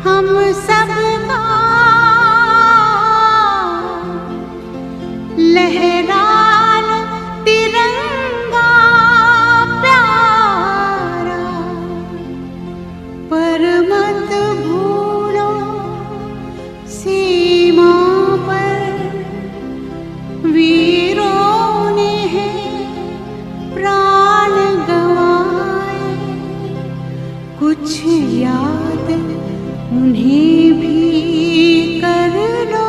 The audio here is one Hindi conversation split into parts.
हम सबका लहराल तिरंगा प्यारा, पर मत भूलो सीमा पर वीरों ने है प्राण गंवाए। कुछ याद उन्हें भी कर लो,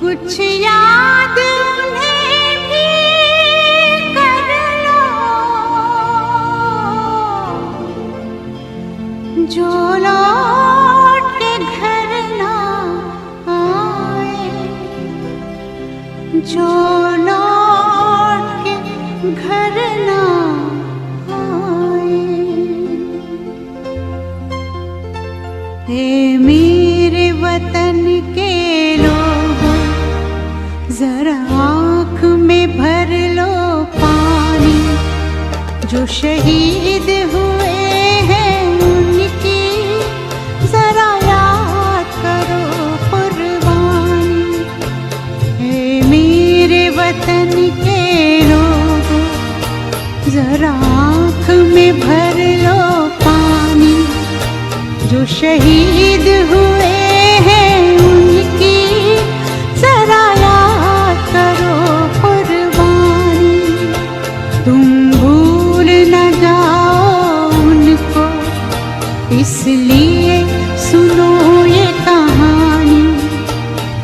कुछ याद उन्हें भी कर लो, जो लौट के घर ना आए, जो लौट के घर ना आए। ए मेरे वतन के लोगों, जरा आँख में भर लो पानी। जो शहीद हुए हैं उनकी जरा याद करो कुर्बानी। ए मेरे वतन के लोगों, जरा आँख में भर लो पानी। जो शहीद हुए हैं उनकी जरा याद करो कुर्बानी। तुम भूल न जाओ उनको, इसलिए सुनो ये कहानी।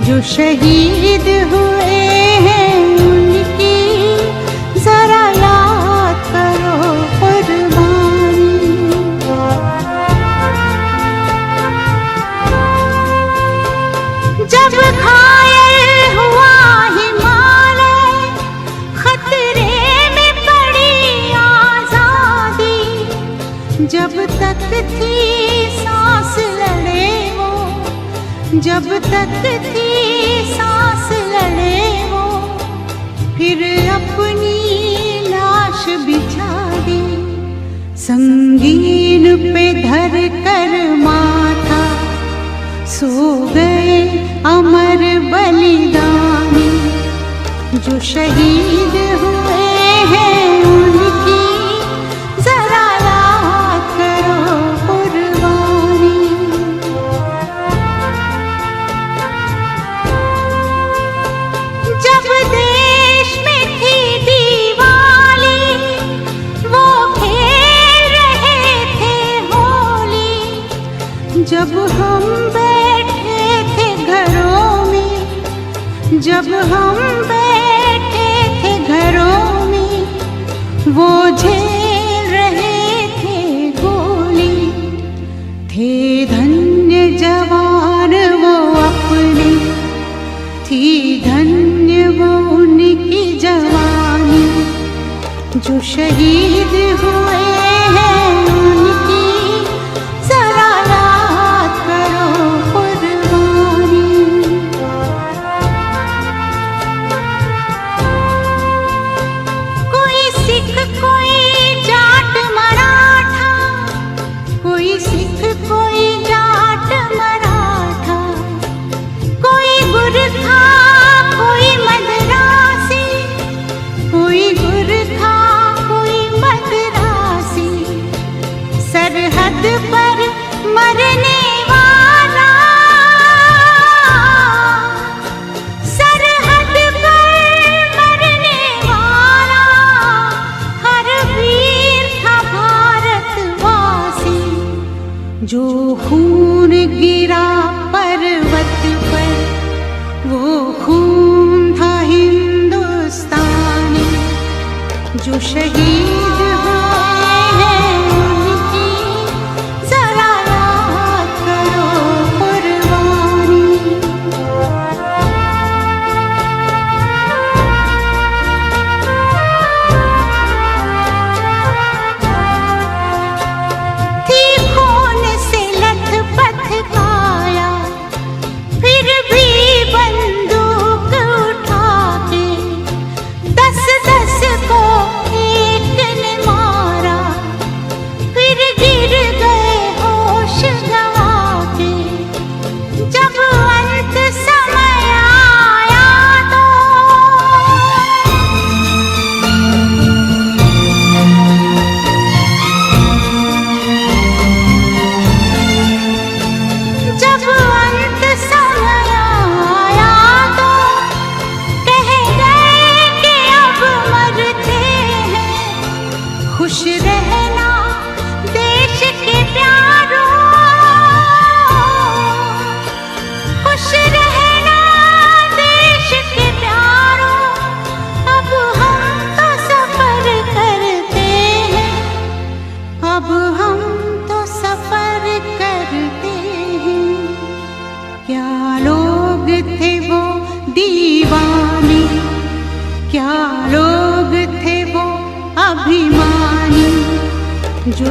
जो शहीद हुए हैं उनकी जरा याद करो कुर्बानी। जब घायल हुआ हिमालय, खतरे में पड़ी आजादी। जब तक थी सांस लड़े वो, जब तक थी सांस लड़े वो, फिर अपनी लाश बिछा दी। संगीन पे धर कर माथा सो गए अमर बलिदानी। जो शहीद हुए हैं उनकी जरा याद करो कुर्बानी। जब देश में थी दिवाली, वो खेल रहे थे होली। जब हम जब हम बैठे थे घरों में, वो झेल रहे थे गोली। थे धन्य जवान वो अपने, थी धन्य वो उनकी जवानी। जो शहीद हुए हैं उनकी जरा याद करो कुर्बानी। कोई जाट मराठा, कोई सिख कोई जाट मराठा, कोई गुरखा कोई मद्रासी, कोई गुरखा कोई मद्रासी। सरहद पर मरने वाला, सरहद पर मरने वाला हर वीर था भारतवासी। जो खून गिरा पर्वत पर, वो खून था हिंदुस्तानी। जो शहीद हुए हैं उनकी जरा याद करो कुर्बानी। थी खून से लथपथ काया, फिर भी बंदूक उठा के 10-10 को एक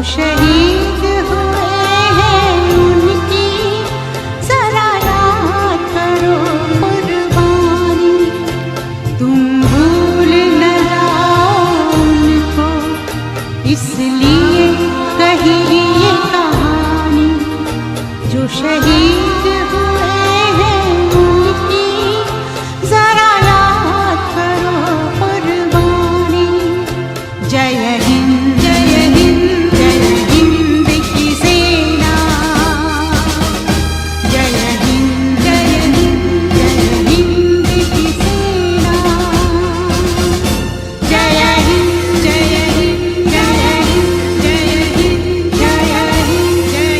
शहीद हुए हैं उनकी जरा याद करो कुर्बानी। तुम भूल न जाओ उनको, इसलिए कही ये कहानी। जो शहीद हुए हैं उनकी जरा याद करो कुर्बानी। जय हिंद जय हिंद जय हिंद की सेना। जय हिंद जय हिंद जय हिंद की सेना। जय हिंद जय हिंद जय हिंद जय हिंद जय हिंद जय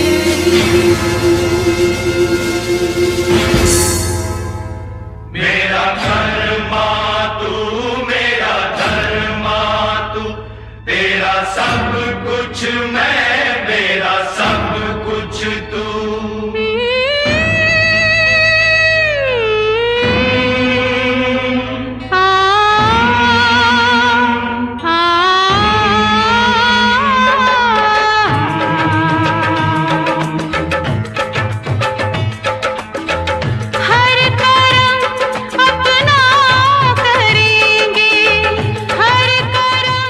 मेरा धर्मा तू, मेरा धर्मा तू, तेरा सब कुछ मैं, मेरा सब कुछ तू। हर करम अपना करेंगे, हर करम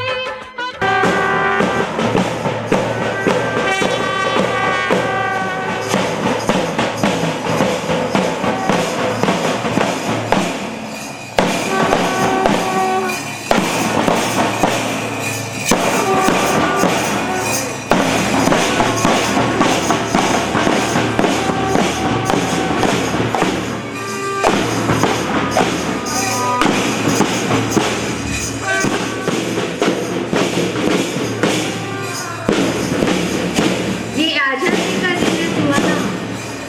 ये आजादी का दिवस हुआ था,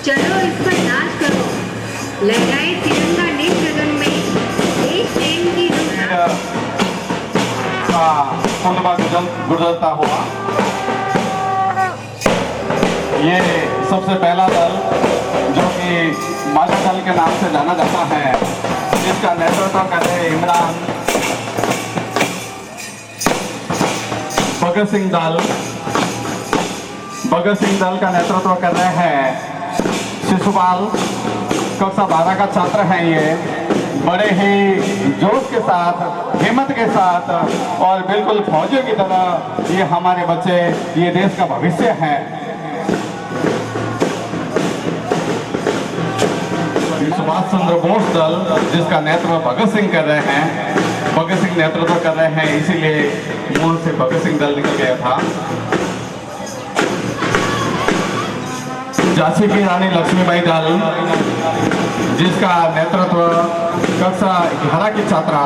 चलो इस पर नाच करो, लहराए तिरंगा नील गगन में, एक प्रेम की खुतबा गुजरता हुआ ये सबसे पहला दल जो कि माजा दल के नाम से जाना जाता है, जिसका नेतृत्व कर रहे इमरान भगत सिंह दल। भगत सिंह दल का नेतृत्व कर रहे हैं शिशुपाल, कक्षा 12 का छात्र हैं ये। बड़े ही जोश के साथ, हिम्मत के साथ और बिल्कुल फौजियों की तरह ये हमारे बच्चे, ये देश का भविष्य है। सुभाष चंद्र बोस दल, जिसका नेतृत्व भगत सिंह कर रहे हैं, भगत सिंह नेतृत्व कर रहे हैं, इसीलिए मुंह से भगत सिंह दल निकल गया था। झांसी की रानी लक्ष्मीबाई दल, जिसका नेतृत्व कक्षा 11 की छात्रा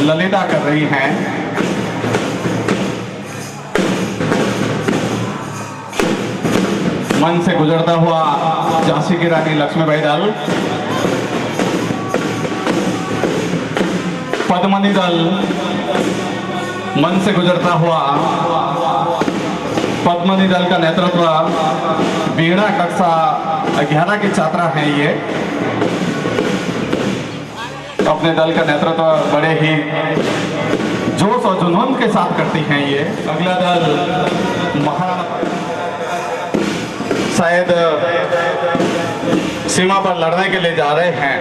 ललिता कर रही हैं। मन से गुजरता हुआ झांसी की रानी लक्ष्मीबाई दल। पद्मनी दल, मन से गुजरता हुआ पद्मनी दल का नेतृत्व बीड़ा कक्षा 11 की छात्रा हैं ये। अपने दल का नेतृत्व बड़े ही जोश और जुनून के साथ करती हैं ये। अगला दल महाराणा, शायद सीमा पर लड़ने के लिए जा रहे हैं।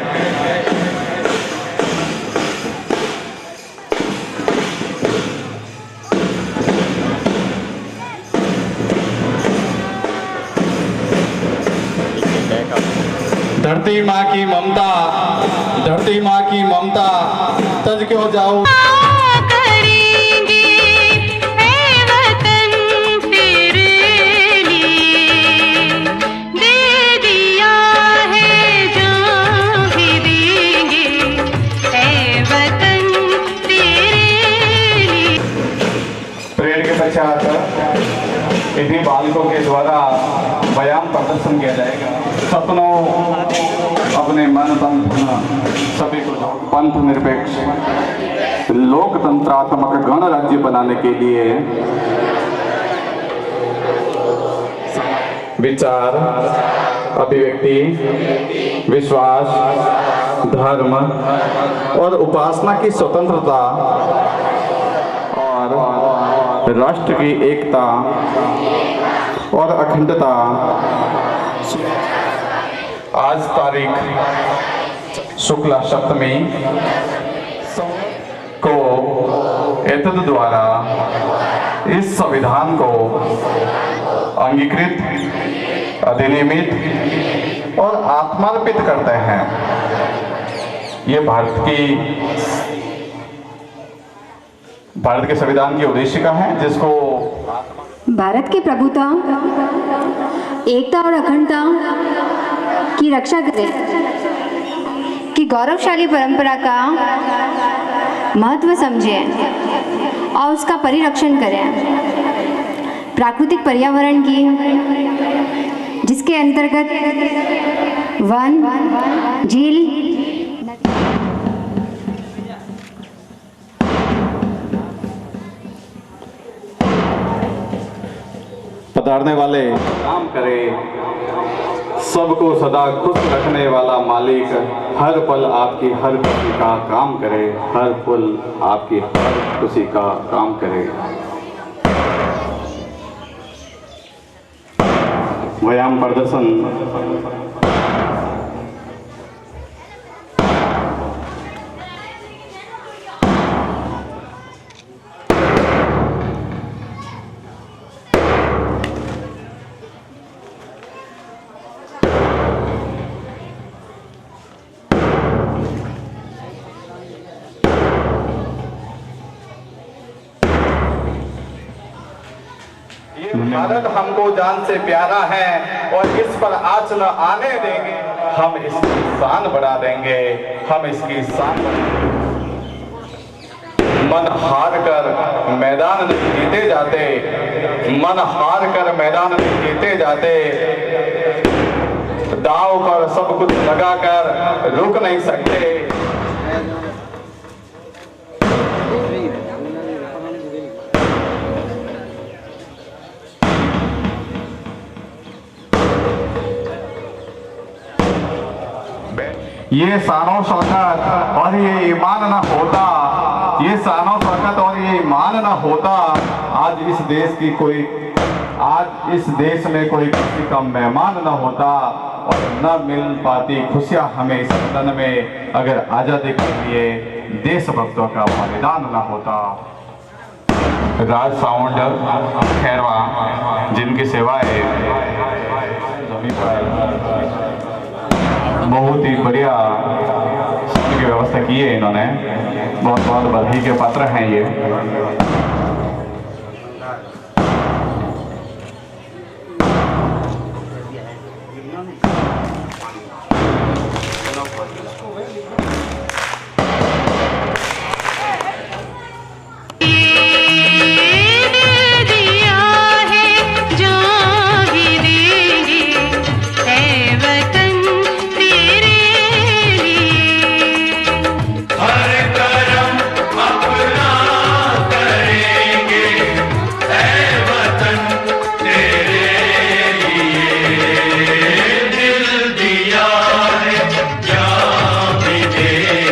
धरती माँ की ममता, धरती माँ की ममता, तज क्यों जाओ करेंगे ऐ वतन तेरे लिए। दे दिया है जान भी देंगे ऐ वतन तेरे लिए। परेड के पश्चात इन्हीं बालकों के द्वारा बयान प्रदर्शन किया जाएगा। सपनों अपने मन पंथ सभी को पंथ निरपेक्ष लोकतंत्रात्मक गणराज्य बनाने के लिए विचार, अभिव्यक्ति, विश्वास, धर्म और उपासना की स्वतंत्रता और राष्ट्र की एकता और अखंडता आज तारीख शुक्ला सप्तमी को एतद द्वारा इस संविधान को अंगीकृत, अधिनियमित और आत्मार्पित करते हैं। ये भारत के संविधान की उद्देशिका है, जिसको भारत की प्रभुता, एकता और अखंडता की रक्षा करें, की गौरवशाली परंपरा का महत्व समझें और उसका परिरक्षण करें। प्राकृतिक पर्यावरण की, जिसके अंतर्गत वन, झील, पधारने वाले काम करे, सबको सदा खुश रखने वाला मालिक हर पल आपकी हर खुशी का काम करे, हर पल आपकी हर खुशी का काम करे। व्यायाम प्रदर्शन भारत हमको जान से प्यारा है और इस पर आँच न आने देंगे। हम इसकी शान बढ़ा देंगे, हम इसकी शान मन हार कर मैदान नहीं जीते जाते, मन हार कर मैदान नहीं जीते जाते। दांव पर सब कुछ लगाकर रुक नहीं सकते। ये शानो शौकत और ये ईमान न होता, ये शानो शौकत और ये ईमान न होता, आज इस देश में कोई किसी का मेहमान न होता और न मिल पाती खुशियां हमें इस वतन में, अगर आजादी के लिए देशभक्तों का बलिदान न होता। राज साउंड खैरवा, जिनकी सेवाएं बहुत ही बढ़िया की व्यवस्था की है इन्होंने, बहुत बहुत बधाई के पात्र हैं ये। दिया है, जान भी दे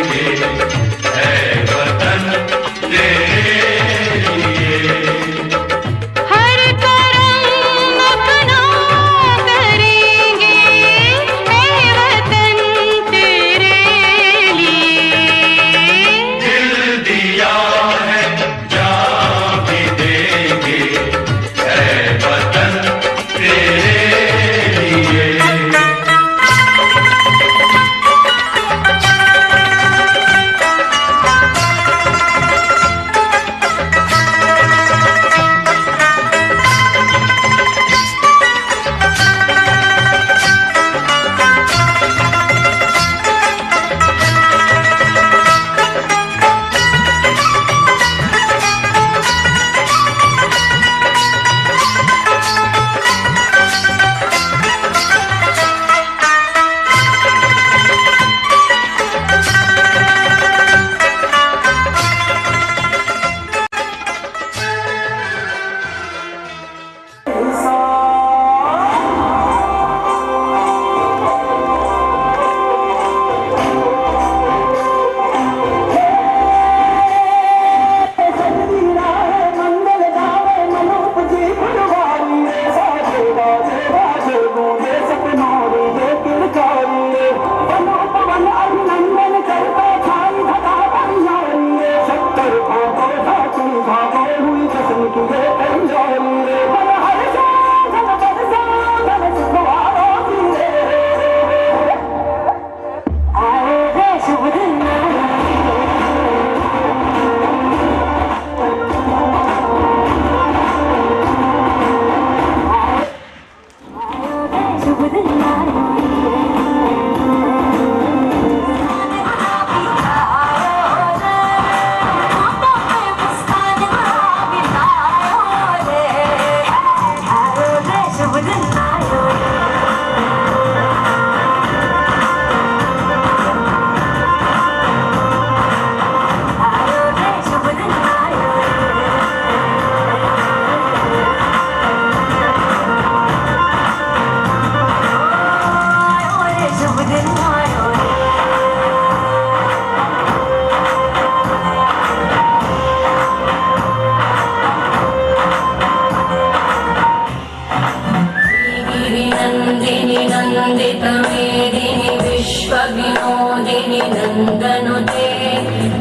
वन्दितमेदिनि विश्वविनोदिनि नन्दनुते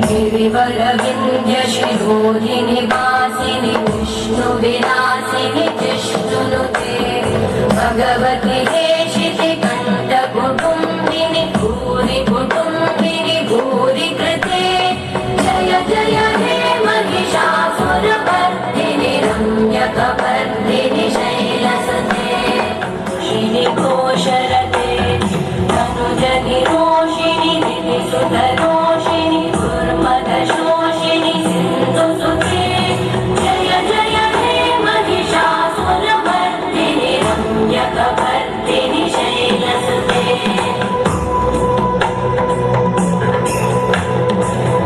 गिरिवरविन्द्यशिरोधिनि वासिनि विष्णुविलासिनि जिष्णुनुते भगवति हेशिति कण्ठकुटुम्बिनि भूरि कुटुम्बिनि भूरि कृते जय जय हे महिषासुरवर्धिनि रम्यकवर्धिनि शैलसुते घोषरते तनुजनि रोषिणि दिविसुतरोषिणि दुर्मदशोषिणि सिन्धुसुते जय जय हे महिषासुरवर्धिनि रम्यकवर्धिनि शैलसुते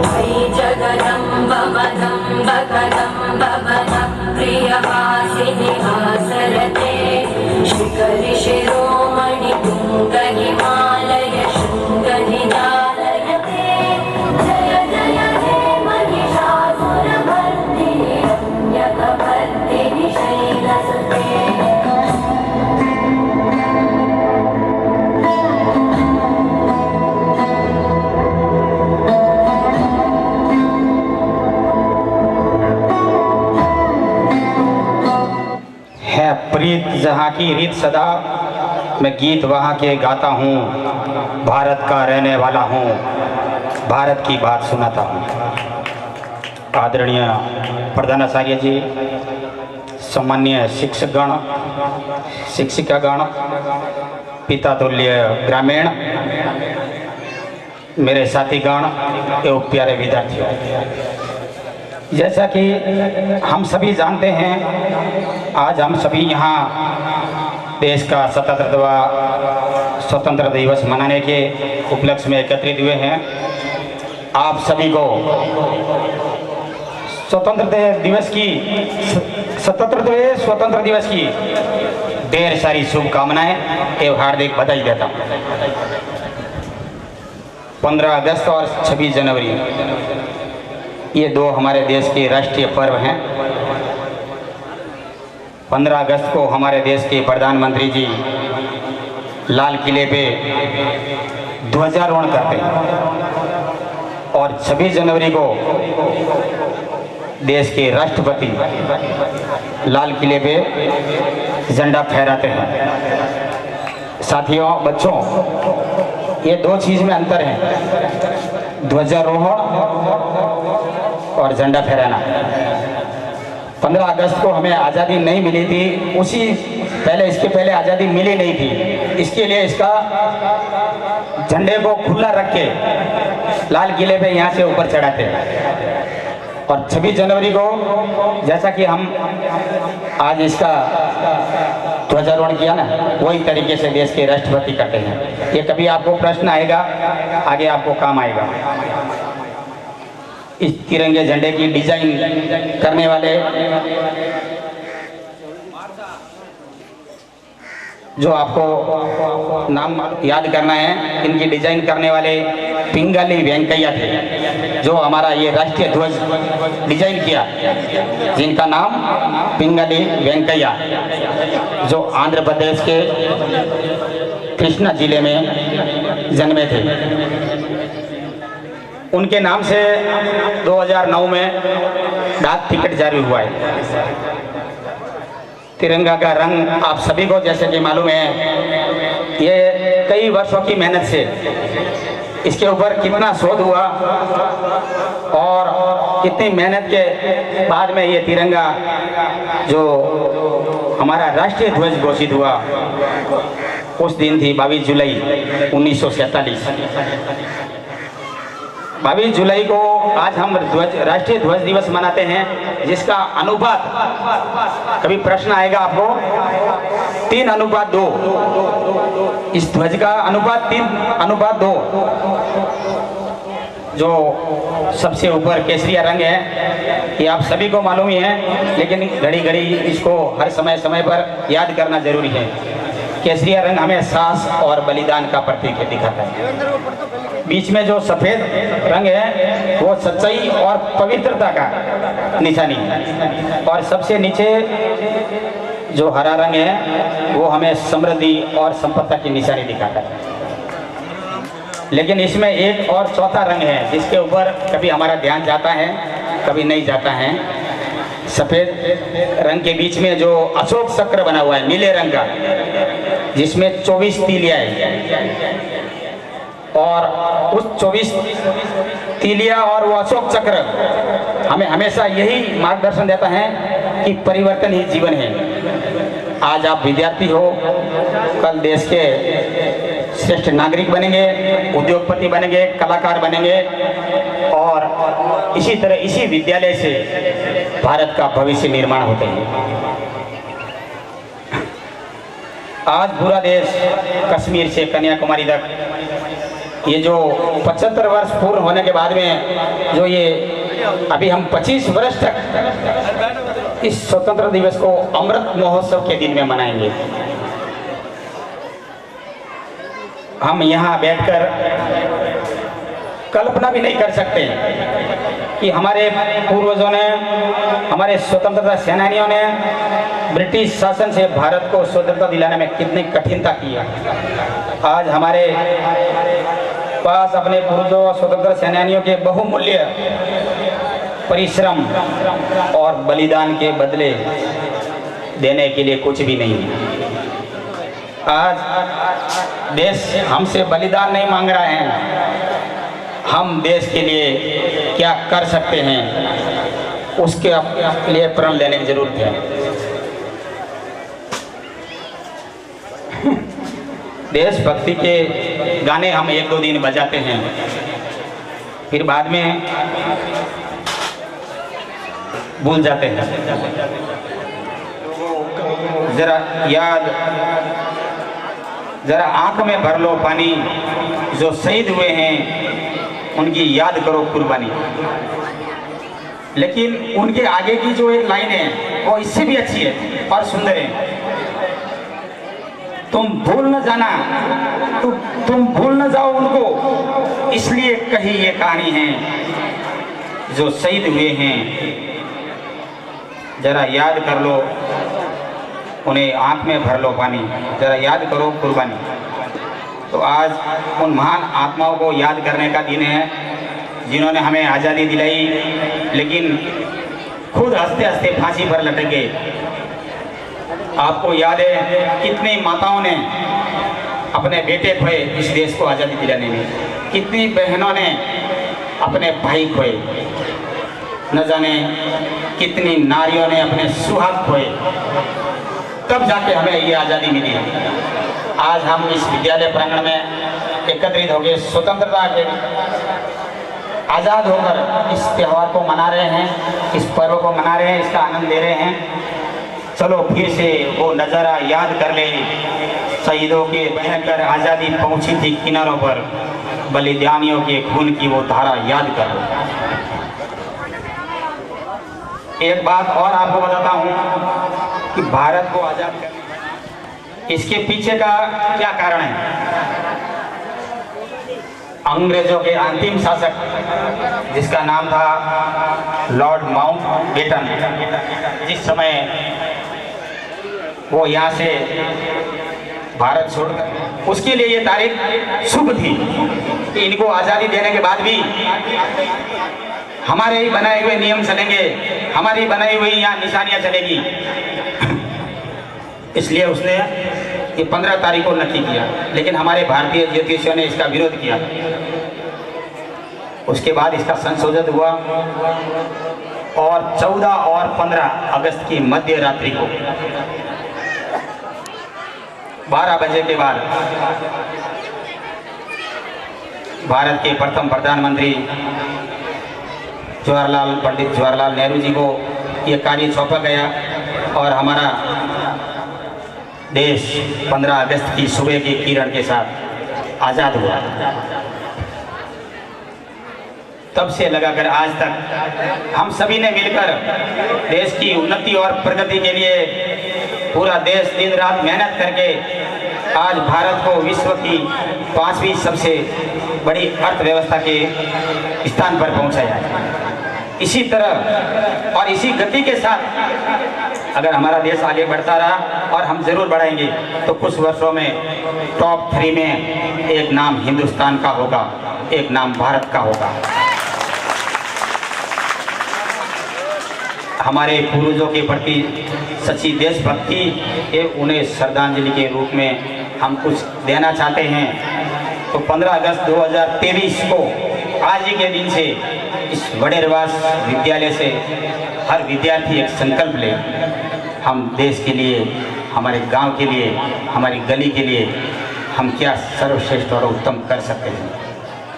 वै जगदम्ब मदम्ब कदम्ब वनप्रियवासिनि आसरते शिखरि शिरोमणि तुङ्ग हिमालय शृङ्ग निजालयते जय जय हे महिषासुरवर्धिनि रम्यकवर्धिनि शैलसुते है प्रीत जहाँ की रीत सदा, मैं गीत वहाँ के गाता हूँ। भारत का रहने वाला हूँ, भारत की बात सुनाता हूँ। आदरणीय प्रधानाचार्य जी, सम्मान्य शिक्षकगण, शिक्षिकागण, पिता तुल्य ग्रामीण, मेरे साथीगण एवं प्यारे विद्यार्थियों, जैसा कि हम सभी जानते हैं, आज हम सभी यहाँ देश का 77वां स्वतंत्र दिवस मनाने के उपलक्ष्य में एकत्रित हुए हैं। आप सभी को स्वतंत्रता दिवस की ढेर सारी शुभकामनाएं एवं हार्दिक बधाई देता हूँ। 15 अगस्त और 26 जनवरी ये दो हमारे देश के राष्ट्रीय पर्व हैं। 15 अगस्त को हमारे देश के प्रधानमंत्री जी लाल किले पे ध्वजारोहण करते हैं और 26 जनवरी को देश के राष्ट्रपति लाल किले पे झंडा फहराते हैं। साथियों, बच्चों, ये दो चीज़ में अंतर है, ध्वजारोहण और झंडा फहराना। 15 अगस्त को हमें आज़ादी नहीं मिली थी, इसके पहले आज़ादी मिली नहीं थी। इसके लिए इसका झंडे को खुला रख के लाल किले पे यहाँ से ऊपर चढ़ाते हैं। और 26 जनवरी को जैसा कि हम आज इसका ध्वजारोहण किया ना, वही तरीके से देश के राष्ट्रपति करते हैं। ये कभी आपको प्रश्न आएगा, आगे आपको काम आएगा। इस तिरंगे झंडे की डिजाइन करने वाले जो आपको नाम याद करना है, इनकी डिजाइन करने वाले पिंगाली वेंकैया थे, जो हमारा ये राष्ट्रीय ध्वज डिजाइन किया, जिनका नाम पिंगाली वेंकैया, जो आंध्र प्रदेश के कृष्णा जिले में जन्मे थे। उनके नाम से 2009 में डाक टिकट जारी हुआ है। तिरंगा का रंग आप सभी को जैसे कि मालूम है, ये कई वर्षों की मेहनत से इसके ऊपर कितना शोध हुआ और कितनी मेहनत के बाद में ये तिरंगा जो हमारा राष्ट्रीय ध्वज घोषित हुआ, उस दिन थी 22 जुलाई 1947। 22 जुलाई को आज हम राष्ट्रीय ध्वज दिवस मनाते हैं, जिसका अनुपात, कभी प्रश्न आएगा आपको, 3:2। इस ध्वज का अनुपात 3:2। जो सबसे ऊपर केसरिया रंग है, ये आप सभी को मालूम ही है, लेकिन घड़ी घड़ी इसको हर समय पर याद करना जरूरी है। केसरिया रंग हमें साहस और बलिदान का प्रतीक दिखाता है। बीच में जो सफेद रंग है वो सच्चाई और पवित्रता का निशानी है, और सबसे नीचे जो हरा रंग है वो हमें समृद्धि और संपत्ति की निशानी दिखाता है, लेकिन इसमें एक और चौथा रंग है जिसके ऊपर कभी हमारा ध्यान जाता है कभी नहीं जाता है। सफ़ेद रंग के बीच में जो अशोक चक्र बना हुआ है नीले रंग का, जिसमें 24 तीलियां है, और उस 24 तीलियां और वो अशोक चक्र हमें हमेशा यही मार्गदर्शन देता है कि परिवर्तन ही जीवन है। आज आप विद्यार्थी हो, कल देश के श्रेष्ठ नागरिक बनेंगे, उद्योगपति बनेंगे, कलाकार बनेंगे, और इसी तरह इसी विद्यालय से भारत का भविष्य निर्माण होते हैं। आज पूरा देश कश्मीर से कन्याकुमारी तक ये जो 75 वर्ष पूर्ण होने के बाद में जो ये अभी हम 25 वर्ष तक इस स्वतंत्रता दिवस को अमृत महोत्सव के दिन में मनाएंगे। हम यहाँ बैठकर कल्पना भी नहीं कर सकते कि हमारे पूर्वजों ने, हमारे स्वतंत्रता सेनानियों ने ब्रिटिश शासन से भारत को स्वतंत्रता दिलाने में कितनी कठिनता की है। आज हमारे पास अपने पूर्वजों और स्वतंत्रता सेनानियों के बहुमूल्य परिश्रम और बलिदान के बदले देने के लिए कुछ भी नहीं है। आज देश हमसे बलिदान नहीं मांग रहा है, हम देश के लिए क्या कर सकते हैं उसके लिए प्रण लेने की जरूरत है। देशभक्ति के गाने हम 1-2 दिन बजाते हैं, फिर बाद में भूल जाते हैं। जरा आंख में भर लो पानी, जो शहीद हुए हैं उनकी याद करो कुर्बानी। लेकिन उनके आगे की जो एक लाइन है वो इससे भी अच्छी है और सुंदर है। तुम भूल न जाना, तुम भूल न जाओ उनको, इसलिए कही ये कहानी है जो शहीद हुए हैं, जरा याद कर लो उन्हें, आंख में भर लो पानी, जरा याद करो कुर्बानी। तो आज उन महान आत्माओं को याद करने का दिन है जिन्होंने हमें आज़ादी दिलाई, लेकिन खुद हंसते हंसते फांसी पर लटक गए। आपको याद है कितनी माताओं ने अपने बेटे खोए इस देश को आज़ादी दिलाने में, कितनी बहनों ने अपने भाई खोए, न जाने कितनी नारियों ने अपने सुहाग खोए, तब जाके हमें ये आज़ादी मिली है। आज हम इस विद्यालय प्रांगण में एकत्रित होकर स्वतंत्रता के आज़ाद होकर इस त्यौहार को मना रहे हैं, इस पर्व को मना रहे हैं, इसका आनंद ले रहे हैं। चलो फिर से वो नज़ारा याद कर ले, शहीदों के बहकर आज़ादी पहुंची थी किनारों पर, बलिदानियों के खून की वो धारा याद कर लो। एक बात और आपको बताता हूँ कि भारत को आज़ाद करने, इसके पीछे का क्या कारण है। अंग्रेजों के अंतिम शासक जिसका नाम था लॉर्ड माउंटबेटन, जिस समय वो यहाँ से भारत छोड़कर, उसके लिए ये तारीख शुभ थी कि इनको आज़ादी देने के बाद भी हमारे ही बनाए हुए नियम चलेंगे, हमारी बनाई हुई यहाँ निशानियाँ चलेगी। इसलिए उसने ये 15 तारीख को नक्की किया, लेकिन हमारे भारतीय ज्योतिषियों ने इसका विरोध किया। उसके बाद इसका संशोधन हुआ और 14 और 15 अगस्त की मध्य रात्रि को 12 बजे के बाद भारत के प्रथम प्रधानमंत्री पंडित जवाहरलाल नेहरू जी को ये कार्य सौंपा गया और हमारा देश 15 अगस्त की सुबह की किरण के साथ आज़ाद हुआ। तब से लगाकर आज तक हम सभी ने मिलकर देश की उन्नति और प्रगति के लिए पूरा देश दिन रात मेहनत करके आज भारत को विश्व की 5वीं सबसे बड़ी अर्थव्यवस्था के स्थान पर पहुंचाया है। इसी तरह और इसी गति के साथ अगर हमारा देश आगे बढ़ता रहा और हम जरूर बढ़ाएंगे तो कुछ वर्षों में टॉप 3 में एक नाम हिंदुस्तान का होगा, एक नाम भारत का होगा। हमारे पूर्वजों के प्रति सच्ची देशभक्ति ये उन्हें श्रद्धांजलि के रूप में हम कुछ देना चाहते हैं। तो 15 अगस्त 2023 को आज ही के दिन से इस वडेरवास विद्यालय से हर विद्यार्थी एक संकल्प ले, हम देश के लिए, हमारे गांव के लिए, हमारी गली के लिए हम क्या सर्वश्रेष्ठ और उत्तम कर सकते हैं।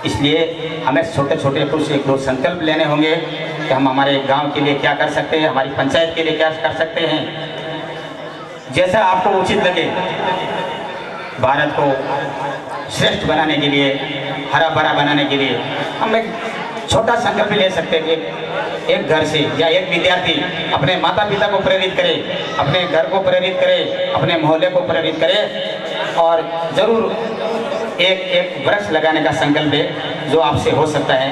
इसलिए हमें छोटे छोटे कुछ 1-2 संकल्प लेने होंगे कि हम हमारे गांव के लिए क्या कर सकते हैं, हमारी पंचायत के लिए क्या कर सकते हैं। जैसा आपको उचित लगे, भारत को श्रेष्ठ बनाने के लिए, हरा भरा बनाने के लिए हम एक छोटा संकल्प ले सकते हैं। एक घर से या एक विद्यार्थी अपने माता पिता को प्रेरित करे, अपने घर को प्रेरित करे, अपने मोहल्ले को प्रेरित करे और ज़रूर एक वृक्ष लगाने का संकल्प है जो आपसे हो सकता है।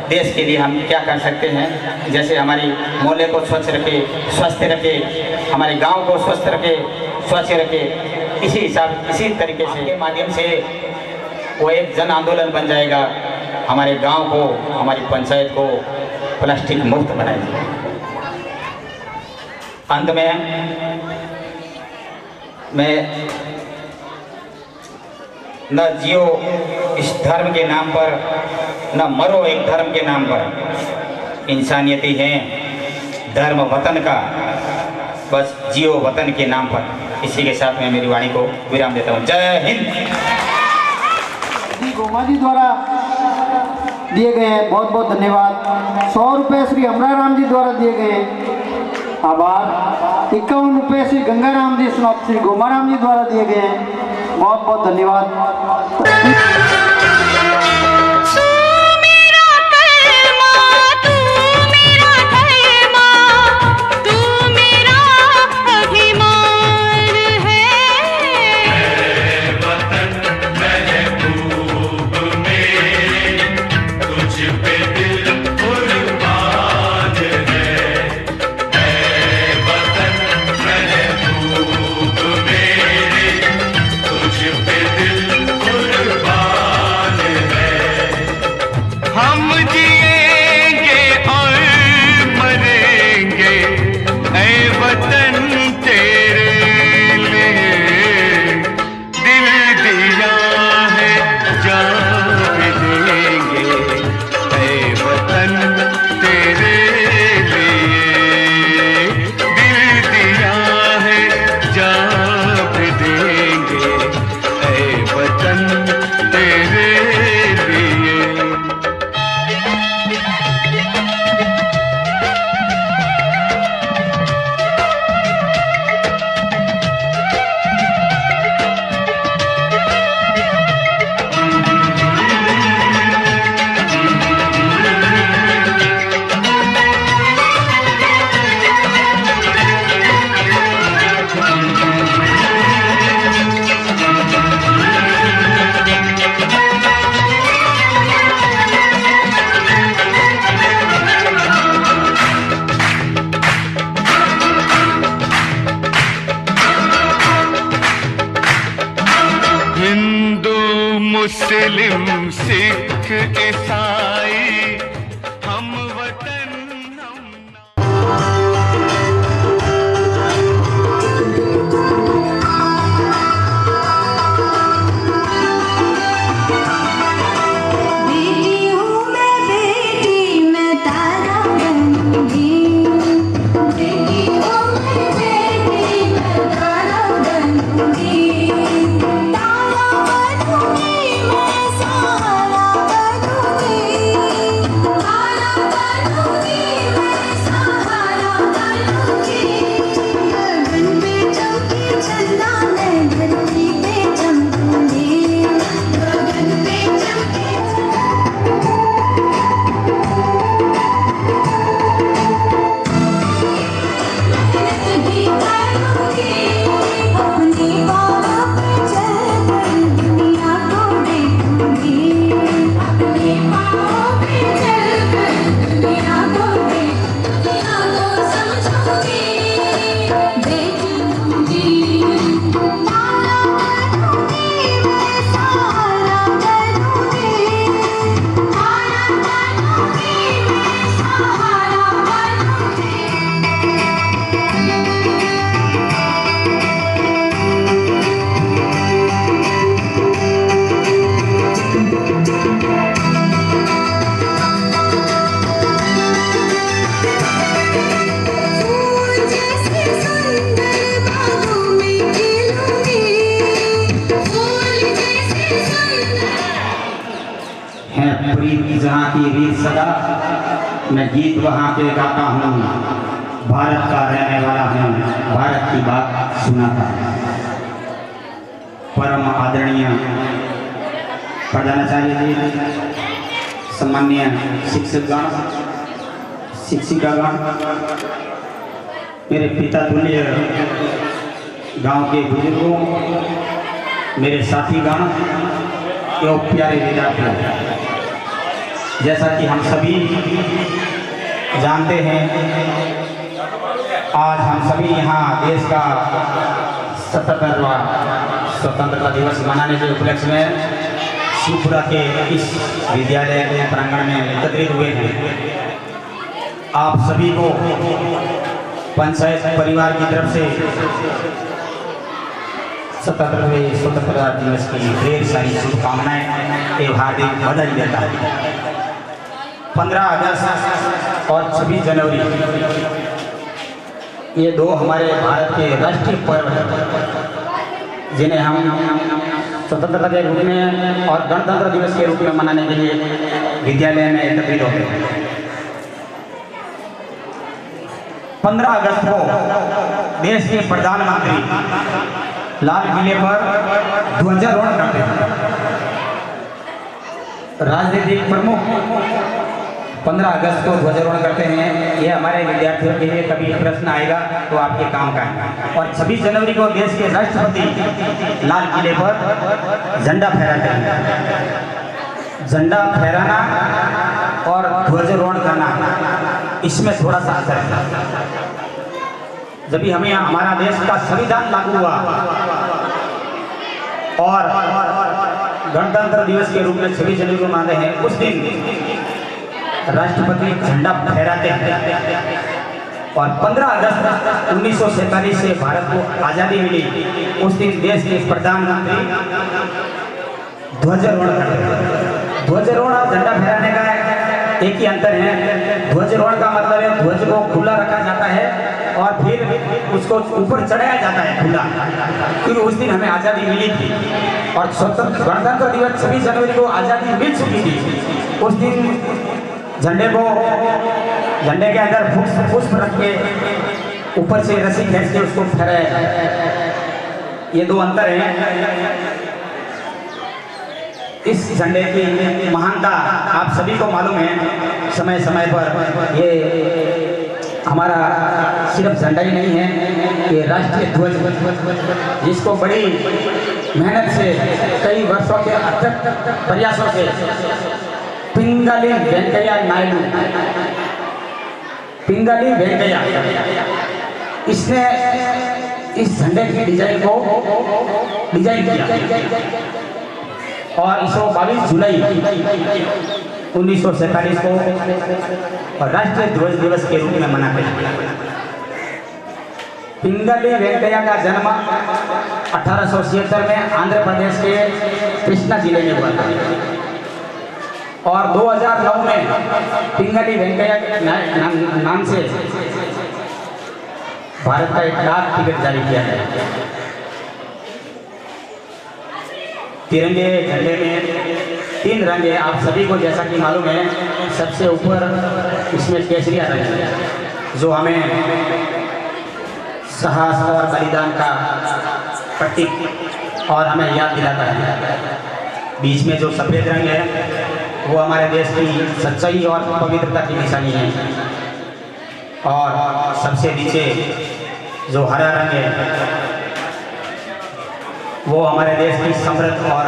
देश के लिए हम क्या कर सकते हैं, जैसे हमारी मोहल्ले को स्वच्छ रखे, स्वस्थ रखे, हमारे गांव को स्वस्थ रखे, स्वच्छ रखे। इसी तरीके से के माध्यम से वो एक जन आंदोलन बन जाएगा, हमारे गांव को, हमारी पंचायत को प्लास्टिक मुक्त बनाएगा। अंत में मैं न जियो इस धर्म के नाम पर, न मरो एक धर्म के नाम पर। इंसानियत ही है धर्म वतन का, बस जियो वतन के नाम पर। इसी के साथ मैं मेरी वाणी को विराम देता हूँ। जय हिंद। श्री गोमा जी द्वारा दिए गए हैं, बहुत बहुत धन्यवाद। 100 रुपये श्री अमराराम जी द्वारा दिए गए हैं, आभार। 51 रुपये श्री गंगाराम जी समाप्त श्री गोमाराम जी द्वारा दिए गए हैं, बहुत बहुत धन्यवाद। मुस्लिम सिख ईसाई हम वतन बेटी हूँ मैं, बेटी मैं तारा बनूंगी। बेटी हूँ मैं, बेटी मैं तारा बनूंगी। तारा बनूंगी मैं, सहारा बनूंगी। प्रीत जहाँ की रीत सदा, मैं गीत वहाँ के गाता हूँ, भारत का रहने वाला हूँ, भारत की बात सुनाता हूँ। परम आदरणीय प्रधानाचार्य जी, सम्मान्य शिक्षकगण, शिक्षिकागण, मेरे पिता तुल्य गांव के बुजुर्गों, मेरे साथीगण एवं प्यारे विद्यार्थियों, जैसा कि हम सभी जानते हैं, आज हम सभी यहाँ देश का 77वां स्वतंत्रता दिवस मनाने के उपलक्ष्य में शिवपुरा के इस विद्यालय के प्रांगण में एकत्रित हुए हैं। आप सभी को पंचायत परिवार की तरफ से 77वें स्वतंत्रता दिवस की ढेर सारी शुभकामनाएं एवं हार्दिक बधाई देता है। 15 अगस्त और 26 जनवरी ये दो हमारे भारत के राष्ट्रीय पर्व हैं, जिन्हें हम स्वतंत्रता के रूप में और गणतंत्र दिवस के रूप में मनाने के लिए विद्यालय में एकत्रित होते हैं। 15 अगस्त को देश के प्रधानमंत्री लाल किले पर ध्वजारोहण करते हैं। राजनीतिक प्रमुख 15 अगस्त को ध्वजारोहण करते हैं। ये हमारे विद्यार्थियों के लिए कभी प्रश्न आएगा तो आपके काम का है। और 26 जनवरी को देश के राष्ट्रपति लाल किले पर झंडा फहराते हैं। झंडा फहराना और ध्वजारोहण करना, इसमें थोड़ा सा अंतर है। जब भी हमें हमारा देश का संविधान लागू हुआ और गणतंत्र दिवस के रूप में 26 जनवरी को मनाते हैं, उस दिन राष्ट्रपति झंडा फहराते हैं। और 15 अगस्त 1947 से भारत को आज़ादी मिली, उस दिन देश के प्रधानमंत्री ध्वजारोहण करते हैं। ध्वजारोहण और झंडा फहराने का एक ही अंतर है। ध्वजारोहण का मतलब है ध्वज को खुला रखा जाता है और फिर उसको ऊपर चढ़ाया जाता है खुला, क्योंकि उस दिन हमें आज़ादी मिली थी। और स्वतंत्र गणतंत्र दिवस 26 जनवरी को आज़ादी मिल चुकी थी। उस दिन झंडे के अंदर पुष्प रख के ऊपर से रस्सी खींच के उसको फहराया जाता है। ये दो अंतर हैं। इस झंडे की महानता आप सभी को मालूम है। समय समय पर ये हमारा सिर्फ झंडा ही नहीं है, ये राष्ट्रीय ध्वज, जिसको बड़ी मेहनत से कई वर्षों के अथक प्रयासों से पिंगली वेंकैया नायडू, पिंगली वेंकैया, इसने इस झंडे की डिजाइन किया और इसको 22 जुलाई 1947 को राष्ट्रीय ध्वज दिवस के रूप में मनाते हैं। पिंगली वेंकैया का जन्म 1876 में आंध्र प्रदेश के कृष्णा जिले में हुआ था और 2009 में पिंगली वेंकैया के नाम से भारत का एक डाक टिकट जारी किया गया। तिरंगे झंडे में 3 रंग है, आप सभी को जैसा कि मालूम है। सबसे ऊपर इसमें केसरिया रंग है, जो हमें साहस और बलिदान का प्रतीक और हमें याद दिलाता है। बीच में जो सफ़ेद रंग है वो हमारे देश की सच्चाई और पवित्रता की निशानी है। और सबसे नीचे जो हरा रंग है वो हमारे देश की समृद्ध और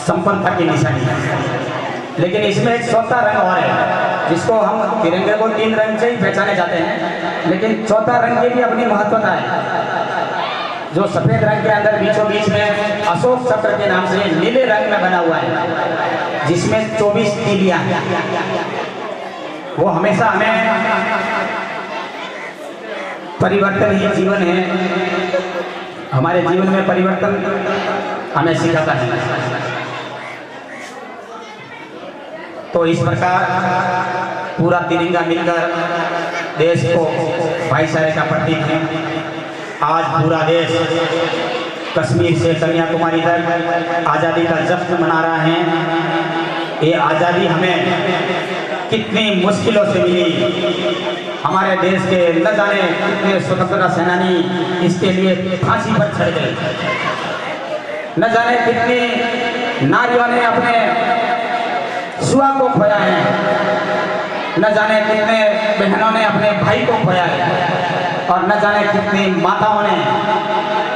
संपन्नता की निशानी है। लेकिन इसमें एक चौथा रंग और है, जिसको हम तिरंगे को 3 रंग से ही पहचाने जाते हैं, लेकिन चौथा रंग की भी अपनी महत्वता है। जो सफ़ेद रंग के अंदर बीचों बीच में अशोक चक्र के नाम से नीले रंग में बना हुआ है, जिसमें 24 तीलियां हैं। वो हमेशा हमें परिवर्तन ही जीवन है, हमारे जीवन में परिवर्तन हमें सिखाता है। तो इस प्रकार पूरा तिरंगा मिलकर देश को भाईचारे का प्रतीक है। आज पूरा देश कश्मीर से कन्याकुमारी तक आज़ादी का जश्न मना रहा है ये आज़ादी हमें कितनी मुश्किलों से मिली। हमारे देश के न जाने कितने स्वतंत्रता सेनानी इसके लिए फांसी पर चढ़ गए। न जाने कितनी नारियों ने अपने सुहाग को खोया है। न जाने कितने बहनों ने अपने भाई को खोया है। और न जाने कितनी माताओं ने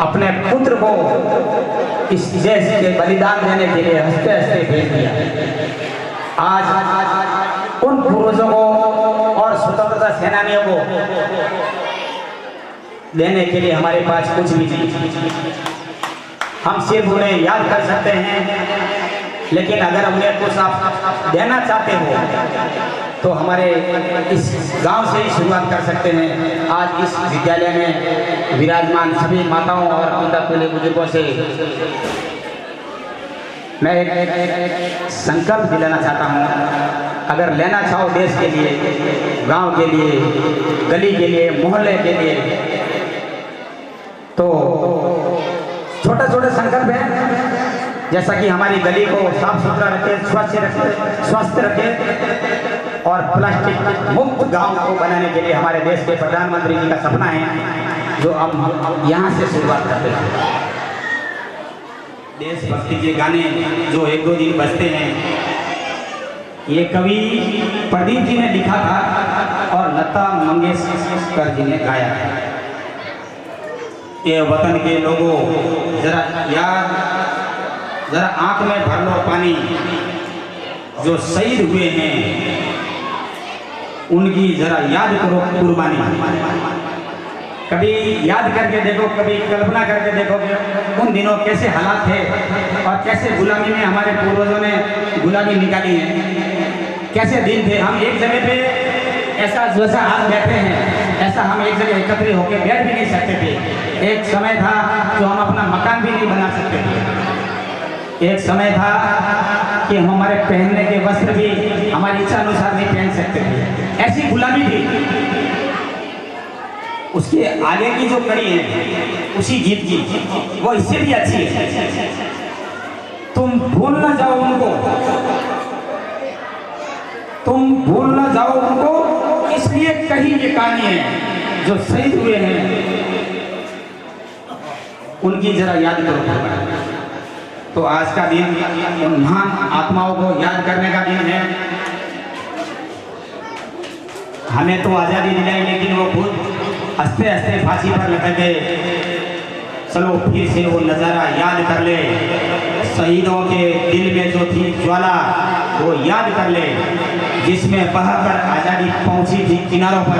अपने पुत्र को इस देश के बलिदान देने के लिए हंसते हंसते भेज दिया। आज उन पूर्वजों को और स्वतंत्रता सेनानियों को देने के लिए हमारे पास कुछ भी नहीं। हम सिर्फ उन्हें याद कर सकते हैं, लेकिन अगर उन्हें कुछ आप देना चाहते हो तो हमारे इस गांव से ही शुरुआत कर सकते हैं। आज इस विद्यालय में विराजमान सभी माताओं और पिता पुले बुजुर्गों से मैं एक संकल्प दिलाना चाहता हूँ। अगर लेना चाहो देश के लिए, गांव के लिए, गली के लिए, मोहल्ले के लिए, तो छोटे छोटे संकल्प हैं। जैसा कि हमारी गली को साफ सुथरा रखे, स्वस्थ रखे और प्लास्टिक मुक्त गांव को बनाने के लिए हमारे देश के प्रधानमंत्री जी का सपना है, जो हम यहाँ से शुरुआत करते हैं। देशभक्ति के गाने जो एक दो दिन बजते हैं, ये कवि प्रदीप जी ने लिखा था और लता मंगेशकर जी ने गाया था। ये वतन के लोगों, जरा आंख में भर लो पानी। जो शहीद हुए हैं उनकी जरा याद करो कुर्बानी। कभी याद करके देखो, कभी कल्पना करके देखो कि उन दिनों कैसे हालात थे और कैसे गुलामी में हमारे पूर्वजों ने गुलामी निकाली है। कैसे दिन थे। हम एक जगह पे ऐसा जैसा आज बैठे हैं, ऐसा हम एक जगह एकत्रित होकर बैठ भी नहीं सकते थे। एक समय था जो हम अपना मकान भी नहीं बना सकते थे। एक समय था कि हम हमारे पहनने के वस्त्र भी हमारी इच्छा अनुसार नहीं पहन सकते थे। ऐसी गुलामी थी। उसके आगे की जो कड़ी है उसी गीत की, वो इससे भी अच्छी है। तुम भूल ना जाओ उनको, तुम भूल ना जाओ उनको, इसलिए कही ये कहानी है। जो शहीद हुए हैं उनकी जरा याद करो। तो आज का दिन उन महान आत्माओं को याद करने का दिन है। हमें तो आज़ादी दिलाई, लेकिन वो खुद हंसते हंसते फांसी पर लटक गए। चलो फिर से वो नज़ारा याद कर ले। शहीदों के दिल में जो थी ज्वाला वो याद कर ले, जिसमें बहकर आज़ादी पहुंची थी किनारों पर।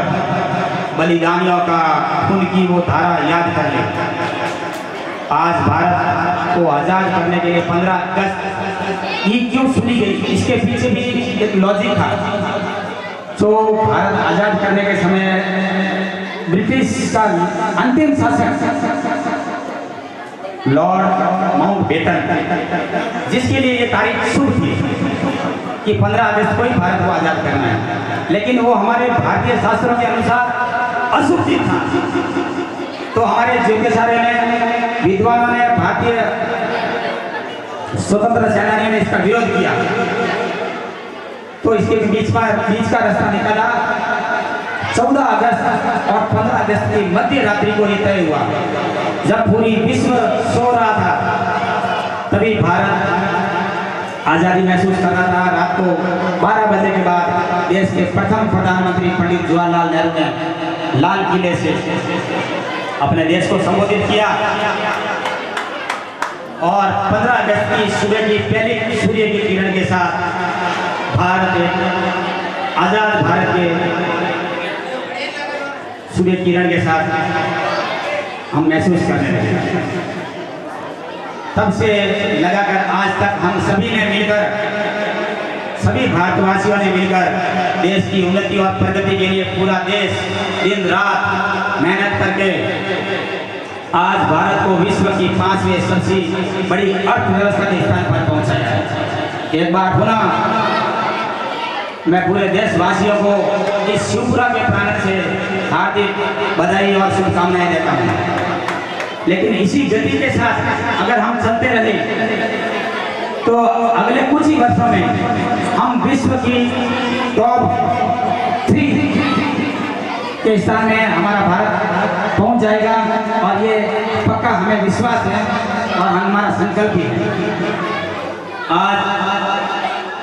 बलिदानियों का खून की वो धारा याद कर ले। आज भारत को आज़ाद करने के लिए 15 अगस्त ये क्यों सुनी गई, इसके पीछे भी एक लॉजिक था। जो भारत आज़ाद करने के समय ब्रिटिश का अंतिम शासक लॉर्ड माउंटबेटन, जिसके लिए ये तारीख शुभ थी कि 15 अगस्त को ही भारत को आज़ाद करना है, लेकिन वो हमारे भारतीय शास्त्रों के अनुसार अशुभ दिन था। तो हमारे ज्योतिषार्यों ने, विद्वानों ने, भारतीय स्वतंत्र सेनानियों ने इसका विरोध किया। तो इसके बीच का रास्ता निकाला। 14 अगस्त और 15 अगस्त की मध्य रात्रि को ये तय हुआ, जब पूरी विश्व सो रहा था। तभी भारत आज़ादी महसूस कर रहा था। रात को 12 बजे के बाद देश के प्रथम प्रधानमंत्री पंडित जवाहरलाल नेहरू ने लाल किले से अपने देश को संबोधित किया और 15 अगस्त की सुबह की पहली सूर्य की किरण के साथ भारत, आज़ाद भारत के सूर्य किरण के साथ हम महसूस करने लगे। तब से लगाकर आज तक हम सभी ने मिलकर, सभी भारतवासियों ने मिलकर देश की उन्नति और प्रगति के लिए पूरा देश दिन रात मेहनत करके आज भारत को विश्व की 5वीं सबसे बड़ी अर्थव्यवस्था के स्थान पर पहुंचाया है। एक बार पुनः मैं पूरे देशवासियों को इस शिवपुरा के प्रांगण से हार्दिक बधाई और शुभकामनाएं देता हूँ। लेकिन इसी गति के साथ अगर हम चलते रहे तो अगले कुछ ही वर्षों में हम विश्व की टॉप 3 के स्थान में हमारा भारत पहुंच जाएगा, और ये पक्का हमें विश्वास है और हमारा संकल्प भी है। आज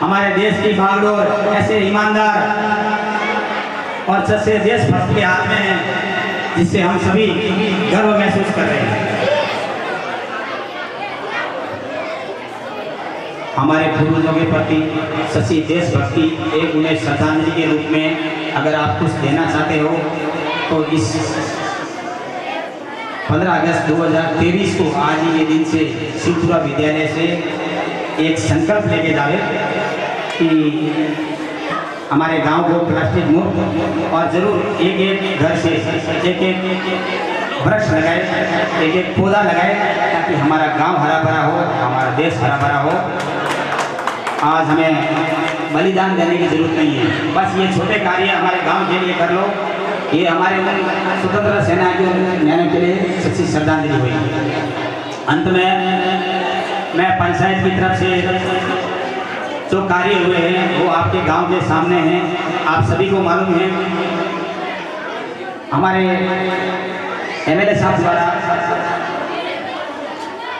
हमारे देश की भागदौड़ ऐसे ईमानदार और सच्चे देशभक्त के हाथ में है, जिससे हम सभी गर्व महसूस कर रहे हैं। हमारे पूर्वजों के प्रति सच्ची देशभक्ति एक उन्हें श्रद्धांजलि के रूप में अगर आप कुछ देना चाहते हो तो इस 15 अगस्त 2023 को आज ही ये दिन से शिवपुरा विद्यालय से एक संकल्प लेके जावे कि हमारे गांव को प्लास्टिक मुक्त, और जरूर एक एक घर से एक एक वृक्ष लगाए, एक एक पौधा लगाए, ताकि हमारा गांव हरा भरा हो, हमारा देश हरा भरा हो। आज हमें बलिदान देने की जरूरत नहीं है, बस ये छोटे कार्य हमारे गांव के लिए कर लो। ये हमारे स्वतंत्रता सेनानियों के लिए सच्ची श्रद्धांजलि हुई। अंत में मैं पंचायत की तरफ से जो कार्य हुए हैं वो आपके गांव के सामने हैं, आप सभी को मालूम है। हमारे एमएलए साहब द्वारा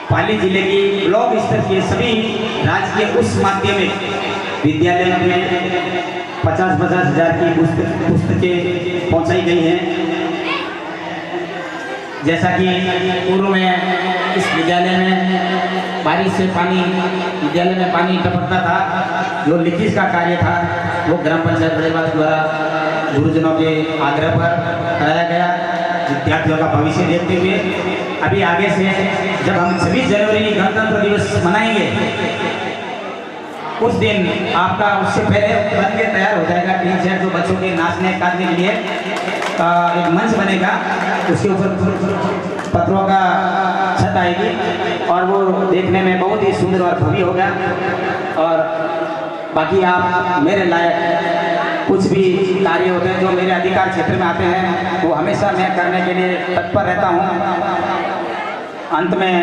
पाली जिले की ब्लॉक स्तर के सभी राजकीय उच्च माध्यमिक विद्यालयों में 50-50 हज़ार की पुस्तकें पहुंचाई गई हैं। जैसा कि पूर्व में इस विद्यालय में बारिश से पानी विद्यालय में पानी टपकता था, जो लीकेज का कार्य था वो ग्राम पंचायत बड़ेवास द्वारा गुरुजनों के आग्रह पर कराया गया, विद्यार्थियों का भविष्य देखते हुए। अभी आगे से जब हम 26 जनवरी गणतंत्र दिवस मनाएंगे, उस दिन आपका उससे पहले बन के तैयार हो जाएगा टीन शेड, जो बच्चों के नाचने काटने के लिए एक मंच बनेगा, उसके ऊपर पत्रों का छत आएगी और वो देखने में बहुत ही सुंदर और भव्य होगा। और बाकी आप मेरे लायक कुछ भी कार्य होते हैं जो मेरे अधिकार क्षेत्र में आते हैं, वो हमेशा मैं करने के लिए तत्पर रहता हूँ। अंत में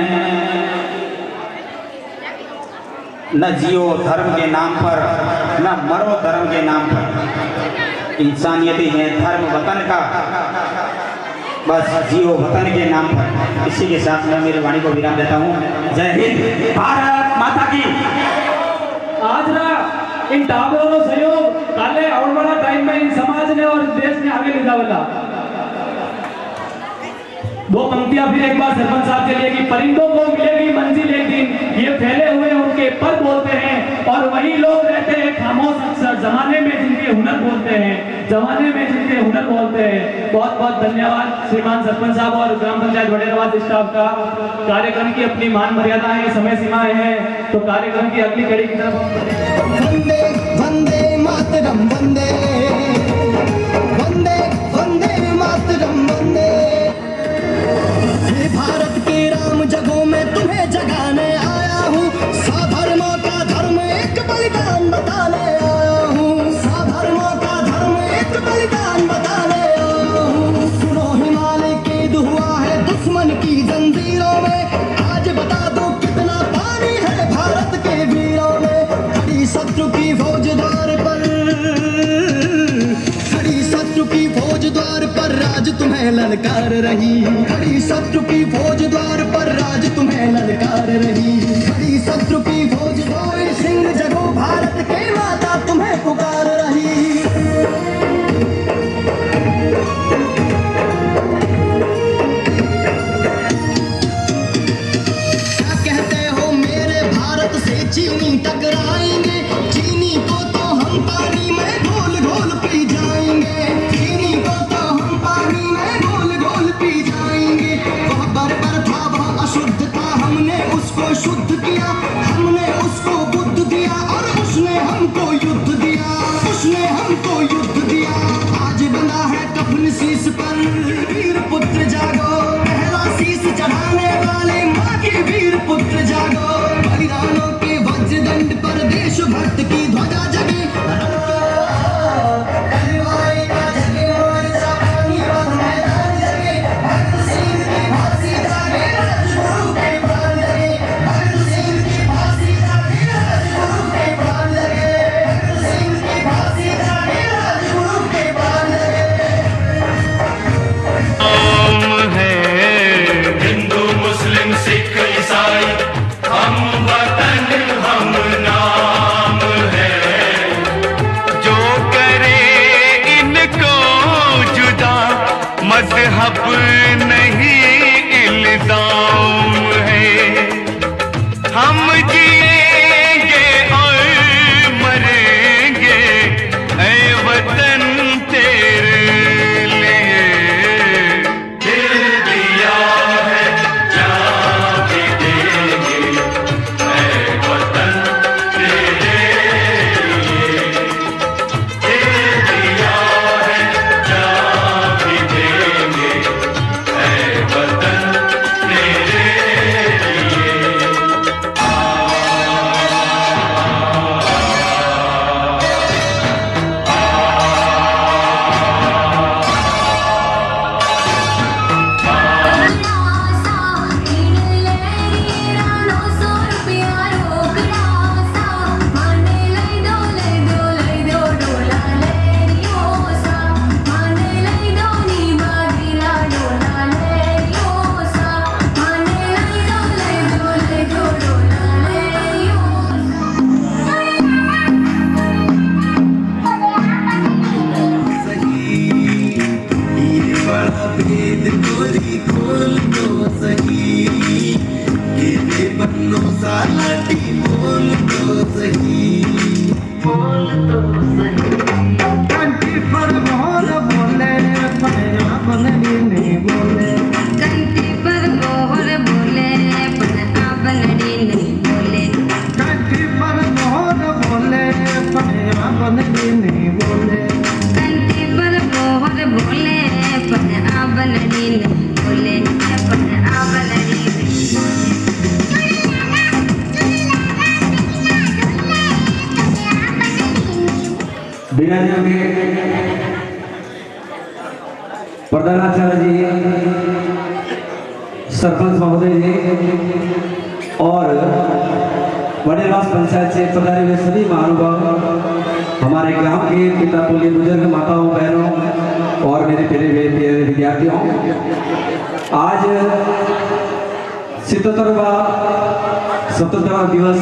न जियो धर्म के नाम पर, न मरो धर्म के नाम पर, इंसानियत ही है धर्म वतन का, बस जियो वतन के नाम पर। इसी के साथ मैं मेरी वाणी को विराम देता हूँ। जय हिंद, भारत माता की। आज ना इन टाबरों नो सहयोग काले और बड़ा टाइम में इन समाज ने और देश ने आगे ले जावला। दो पंक्तियां फिर एक बार सरपंच साहब के लिए कि परिंदों को मिलेगी मंजिल एक दिन, ये फैले हुए उनके पर बोलते हैं, और वही लोग रहते हैं खामोश अक्सर जमाने में जिनके हुनर बोलते हैं, जमाने में जिनके हुनर बोलते हैं। बहुत बहुत धन्यवाद श्रीमान सरपंच साहब और ग्राम पंचायत बड़ेरवास स्टाफ का। कार्यक्रम की अपनी मान मर्यादाएं, समय सीमाएं हैं, तो कार्यक्रम की अगली कड़ी की तरफ वंदे वंदे मातरम, वंदे वंदे वंदे मातरम, वंदे। भारत के राम जगों में तुम्हें जगाने आया हूँ, साधर्मों का धर्म एक बलिदान बताने आया हूँ, साधर्मों का धर्म एक बलिदान बताने आया हूँ। सुनो हिमालय कैद हुआ है दुश्मन की जंजीरों में, आज बता दो कितना पानी है भारत के वीरों में। खड़ी शत्रु की फौज द्वार पर, खड़ी शत्रु की फौज द्वार पर राज तुम्हें ललकार रही, खड़ी शत्रु की फौज द्वार पर राज तुम्हें ललकार रही, खड़ी शत्रु की फौज द्वार सिंह जगो भारत के माता तुम्हें पुकार रही। क्या कहते हो मेरे भारत से चीनी टकराएंगे, चीनी को तो हम पानी में घोल घोल पी जाएंगे, चीनी को तो हम पानी में घोल घोल पी जाएंगे। वह बर्बर था, वह अशुद्ध था, हमने उसको शुद्ध किया, हमने उसको बुद्ध दिया, और उसने हमको युद्ध दिया, उसने हमको युद्ध दिया। आज बना है कफन शीश पर, वीर पुत्र जागो, पहला शीश चढ़ाने वाले माँ के वीर पुत्र जागो। बलिदानों के वज्रदंड पर देशभक्त की ध्वजा जगे, हम जिएंगे और मरेंगे ऐ वतन तेरे लिए। दिल दिया है जान भी देंगे ऐ वतन तेरे लिए। दिल दिया है जान भी देंगे ऐ वतन तेरे लिए। बिराजियों के प्रधानाचार्य जी, सरपंच महोदय जी और वडेलवास पंचायत से पधारे हुए सभी महानुभाव, हमारे ग्राम के पिता पुल्य बुजुर्ग माताओं बहनों और मेरे प्यारे विद्यार्थियों, आज 77वां स्वतंत्रता दिवस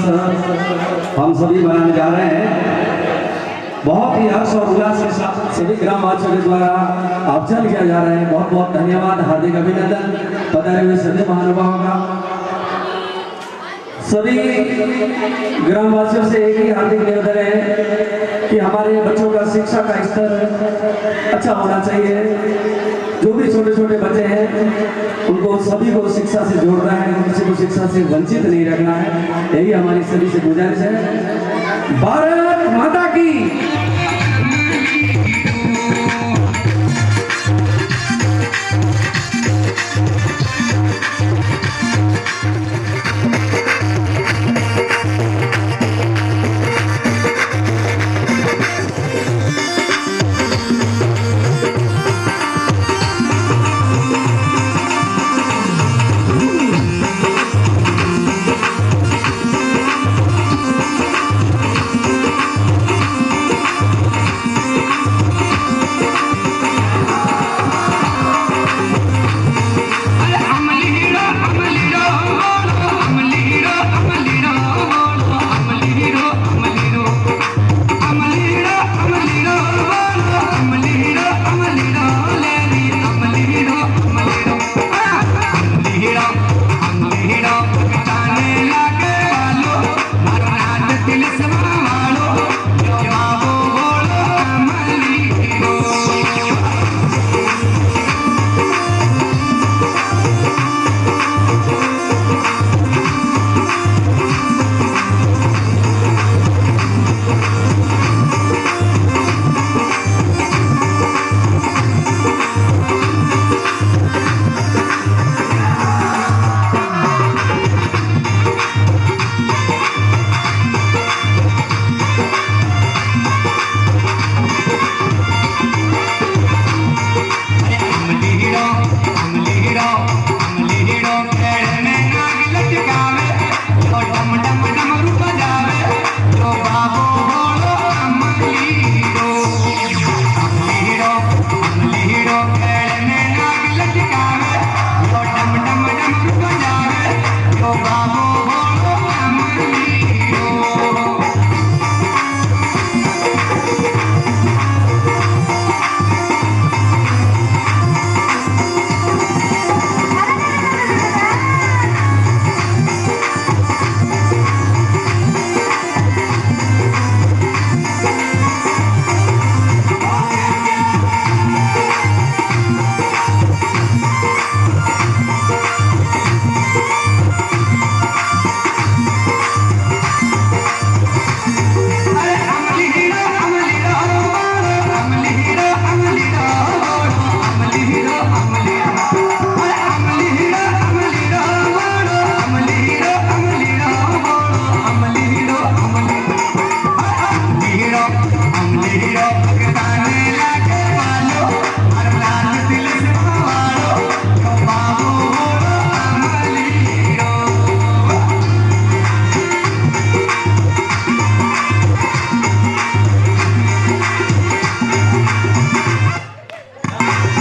हम सभी मनाने जा रहे हैं। बहुत ही हर्ष और उल्लास के साथ सभी ग्रामवासियों के द्वारा आयोजन किया जा रहा है। बहुत बहुत धन्यवाद, हार्दिक अभिनंदन पधारे हुए सभी महानुभावों का। सभी ग्रामवासियों से एक ही हार्दिक निवेदन है कि हमारे बच्चों का शिक्षा का स्तर अच्छा होना चाहिए। जो भी छोटे छोटे बच्चे हैं उनको सभी को शिक्षा से जोड़ना है, किसी को शिक्षा से वंचित नहीं रखना है। यही हमारी सभी से गुजारिश है। भारत